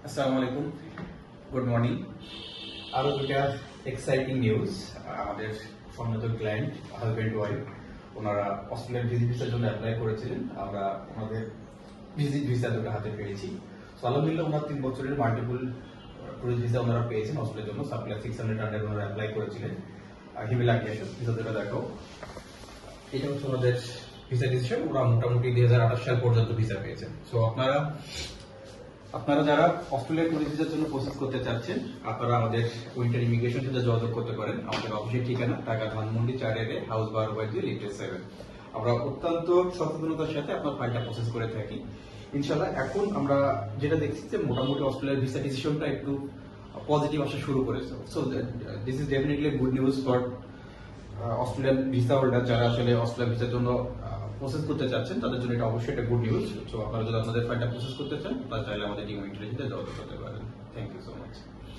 আসসালামু আলাইকুম, good morning. আরো দুটা এক্সাইটিং নিউজ। আমাদের সম্মানিত ক্লায়েন্ট হাজব্যান্ড ওয়াইফ ওনারা অস্ট্রেলিয়ান ভিজিট ভিসার জন্য অ্যাপ্লাই করেছিলেন। আমরা ওনাদের ভিজিট ভিসা দুটো হাতে পেয়েছি। সো আলহামদুলিল্লাহ ওনার 3 বছরের মাল্টিপল ট্যুরিস্ট ভিসা ওনারা পেয়েছেন অস্ট্রেলিয়ার জন্য। সাপ্লাই 600 আন্ডার ওনারা অ্যাপ্লাই করেছিলেন। হিমেলা গিয়েছেন ভিসা দুটো দেখো। এটা হচ্ছে ওনাদের ভিসা ডিসিশন। ওরা মোটামুটি 2028 সাল পর্যন্ত ভিসা পেয়েছেন। সো আপনারা যারা অস্ট্রেলিয়া ট্যুরিস্ট ভিসার জন্য প্রসেস করতে চাচ্ছেন, আপনারা আমাদের উইন্টার ইমিগ্রেশন সাথে যোগাযোগ করতে পারেন। আমাদের অফিসের ঠিকানা ঢাকা ধানমন্ডি 4 হাউস 12/2 লিফট 7। আমরা অত্যন্ত সচেতনতার সাথে আপনার ফাইলটা প্রসেস করে থাকি ইনশাআল্লাহ। এখন আমরা যেটা দেখছি যে মোটামুটি অস্ট্রেলিয়ার ভিসা ডিসিশনটা একটু পজিটিভ আসা শুরু করেছে। So this is definitely good news for Australian visa holder যারা আসলে অস্ট্রেলিয়া ভিসার জন্য প্রসেস করতে চাচ্ছেন, তাদের জন্য এটা অবশ্যই একটা গুড নিউজ। তো আপনারা যদি আপনাদের ফাইলটা প্রসেস করতে চান, তাহলে চাইলে আমাদের টিম ইন্টারভিউতে যোগাযোগ করতে পারেন।